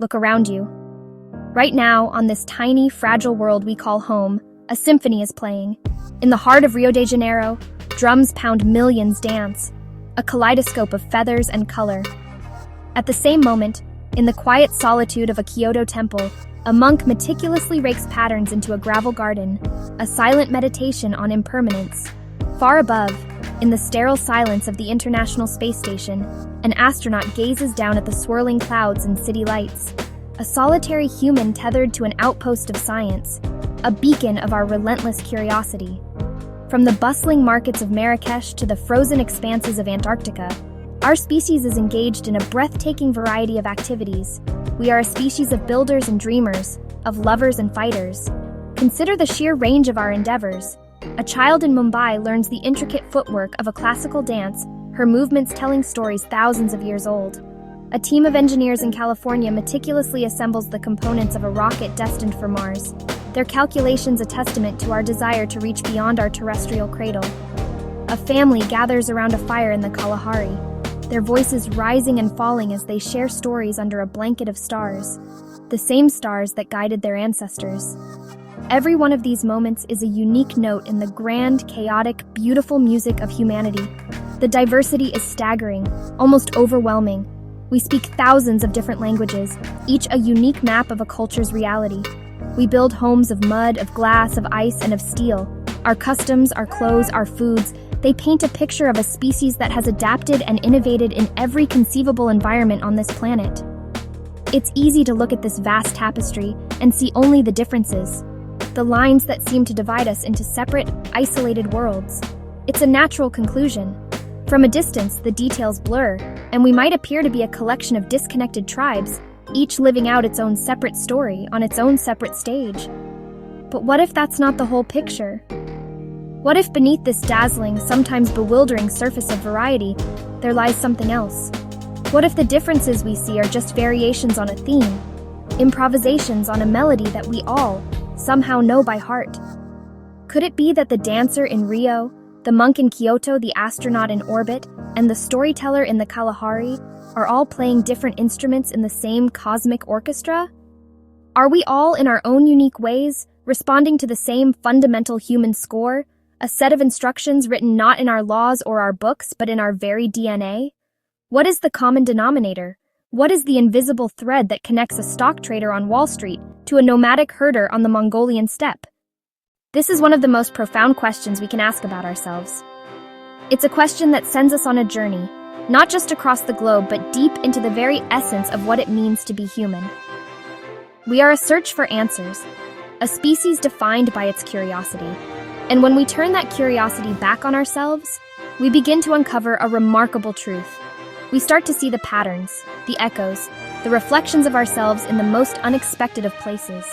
Look around you. Right now, on this tiny, fragile world we call home, a symphony is playing. In the heart of Rio de Janeiro, drums pound, millions dance, a kaleidoscope of feathers and color. At the same moment, in the quiet solitude of a Kyoto temple, a monk meticulously rakes patterns into a gravel garden, a silent meditation on impermanence. Far above, in the sterile silence of the International Space Station, an astronaut gazes down at the swirling clouds and city lights, a solitary human tethered to an outpost of science, a beacon of our relentless curiosity. From the bustling markets of Marrakesh to the frozen expanses of Antarctica, our species is engaged in a breathtaking variety of activities. We are a species of builders and dreamers, of lovers and fighters. Consider the sheer range of our endeavors. A child in Mumbai learns the intricate footwork of a classical dance, her movements telling stories thousands of years old. A team of engineers in California meticulously assembles the components of a rocket destined for Mars, their calculations a testament to our desire to reach beyond our terrestrial cradle. A family gathers around a fire in the Kalahari, their voices rising and falling as they share stories under a blanket of stars, the same stars that guided their ancestors. Every one of these moments is a unique note in the grand, chaotic, beautiful music of humanity. The diversity is staggering, almost overwhelming. We speak thousands of different languages, each a unique map of a culture's reality. We build homes of mud, of glass, of ice, and of steel. Our customs, our clothes, our foods, they paint a picture of a species that has adapted and innovated in every conceivable environment on this planet. It's easy to look at this vast tapestry and see only the differences, the lines that seem to divide us into separate, isolated worlds. It's a natural conclusion. From a distance, the details blur, and we might appear to be a collection of disconnected tribes, each living out its own separate story on its own separate stage. But what if that's not the whole picture? What if beneath this dazzling, sometimes bewildering surface of variety, there lies something else? What if the differences we see are just variations on a theme, improvisations on a melody that we all somehow know by heart? Could it be that the dancer in Rio, the monk in Kyoto, the astronaut in orbit, and the storyteller in the Kalahari are all playing different instruments in the same cosmic orchestra? Are we all, in our own unique ways, responding to the same fundamental human score, a set of instructions written not in our laws or our books, but in our very DNA? What is the common denominator? What is the invisible thread that connects a stock trader on Wall Street to a nomadic herder on the Mongolian steppe? This is one of the most profound questions we can ask about ourselves. It's a question that sends us on a journey, not just across the globe, but deep into the very essence of what it means to be human. We are a search for answers, a species defined by its curiosity. And when we turn that curiosity back on ourselves, we begin to uncover a remarkable truth. We start to see the patterns, the echoes, the reflections of ourselves in the most unexpected of places.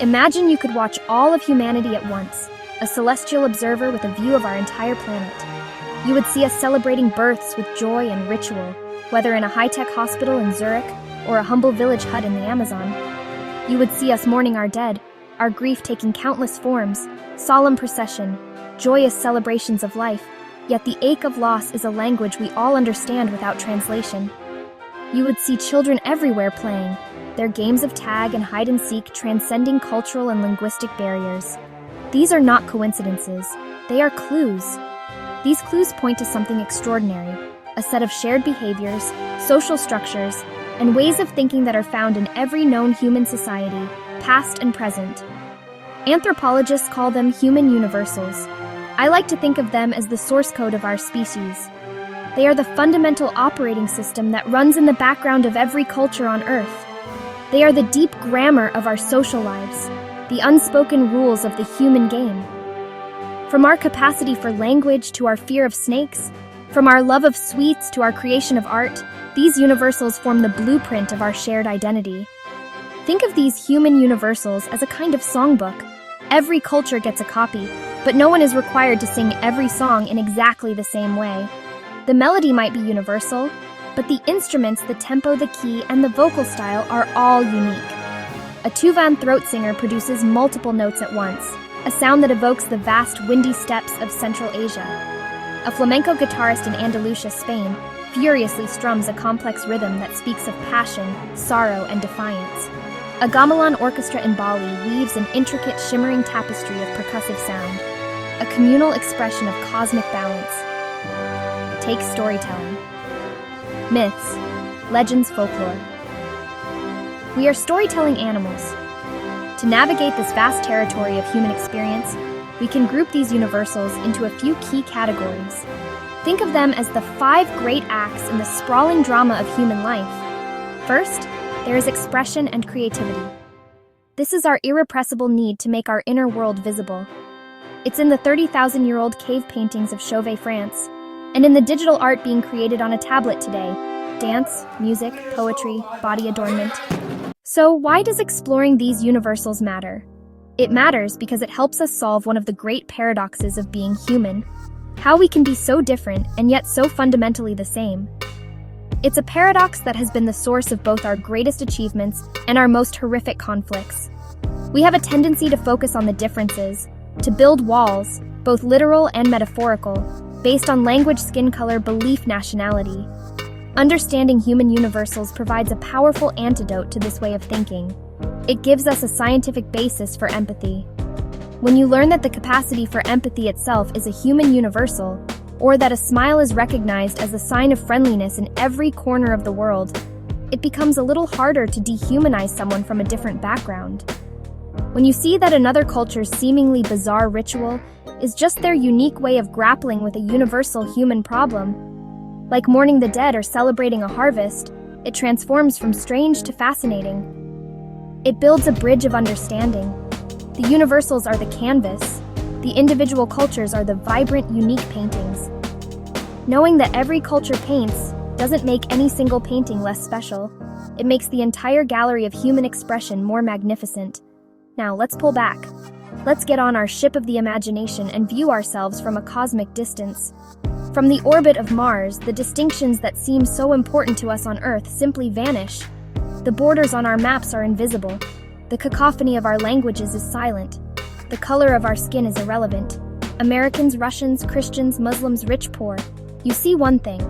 Imagine you could watch all of humanity at once, a celestial observer with a view of our entire planet. You would see us celebrating births with joy and ritual, whether in a high-tech hospital in Zurich or a humble village hut in the Amazon. You would see us mourning our dead, our grief taking countless forms, solemn procession, joyous celebrations of life, yet the ache of loss is a language we all understand without translation. You would see children everywhere playing, their games of tag and hide and seek transcending cultural and linguistic barriers. These are not coincidences, they are clues. These clues point to something extraordinary, a set of shared behaviors, social structures, and ways of thinking that are found in every known human society, past and present. Anthropologists call them human universals. I like to think of them as the source code of our species. They are the fundamental operating system that runs in the background of every culture on Earth. They are the deep grammar of our social lives, the unspoken rules of the human game. From our capacity for language to our fear of snakes, from our love of sweets to our creation of art, these universals form the blueprint of our shared identity. Think of these human universals as a kind of songbook. Every culture gets a copy, but no one is required to sing every song in exactly the same way. The melody might be universal, but the instruments, the tempo, the key, and the vocal style are all unique. A Tuvan throat singer produces multiple notes at once, a sound that evokes the vast windy steppes of Central Asia. A flamenco guitarist in Andalusia, Spain, furiously strums a complex rhythm that speaks of passion, sorrow, and defiance. A gamelan orchestra in Bali weaves an intricate, shimmering tapestry of percussive sound, a communal expression of cosmic balance. Take storytelling. Myths, legends, folklore. We are storytelling animals. To navigate this vast territory of human experience, we can group these universals into a few key categories. Think of them as the 5 great acts in the sprawling drama of human life. First, there is expression and creativity. This is our irrepressible need to make our inner world visible. It's in the 30,000-year-old cave paintings of Chauvet, France, and in the digital art being created on a tablet today. Dance, music, poetry, body adornment. So why does exploring these universals matter? It matters because it helps us solve one of the great paradoxes of being human: how we can be so different and yet so fundamentally the same. It's a paradox that has been the source of both our greatest achievements and our most horrific conflicts. We have a tendency to focus on the differences, to build walls, both literal and metaphorical, based on language, skin color, belief, nationality. Understanding human universals provides a powerful antidote to this way of thinking. It gives us a scientific basis for empathy. When you learn that the capacity for empathy itself is a human universal, or that a smile is recognized as a sign of friendliness in every corner of the world, it becomes a little harder to dehumanize someone from a different background. When you see that another culture's seemingly bizarre ritual is just their unique way of grappling with a universal human problem, like mourning the dead or celebrating a harvest, it transforms from strange to fascinating. It builds a bridge of understanding. The universals are the canvas. The individual cultures are the vibrant, unique paintings. Knowing that every culture paints doesn't make any single painting less special. It makes the entire gallery of human expression more magnificent. Now, let's pull back. Let's get on our ship of the imagination and view ourselves from a cosmic distance. From the orbit of Mars, the distinctions that seem so important to us on Earth simply vanish. The borders on our maps are invisible. The cacophony of our languages is silent. The color of our skin is irrelevant. Americans, Russians, Christians, Muslims, rich, poor. You see one thing: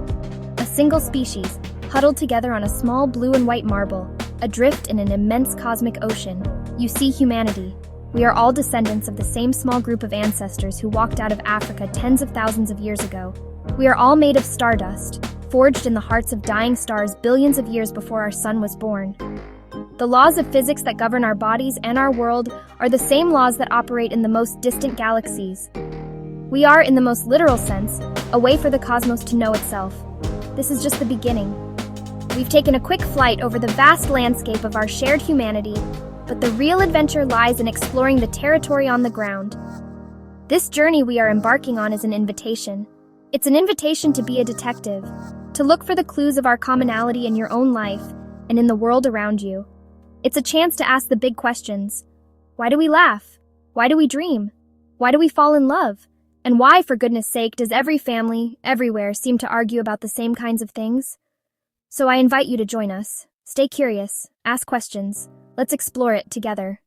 a single species, huddled together on a small blue and white marble, adrift in an immense cosmic ocean. You see humanity. We are all descendants of the same small group of ancestors who walked out of Africa tens of thousands of years ago. We are all made of stardust, forged in the hearts of dying stars billions of years before our sun was born. The laws of physics that govern our bodies and our world are the same laws that operate in the most distant galaxies. We are, in the most literal sense, a way for the cosmos to know itself. This is just the beginning. We've taken a quick flight over the vast landscape of our shared humanity, but the real adventure lies in exploring the territory on the ground. This journey we are embarking on is an invitation. It's an invitation to be a detective, to look for the clues of our commonality in your own life and in the world around you. It's a chance to ask the big questions. Why do we laugh? Why do we dream? Why do we fall in love? And why, for goodness sake, does every family, everywhere, seem to argue about the same kinds of things? So I invite you to join us. Stay curious, ask questions. Let's explore it together.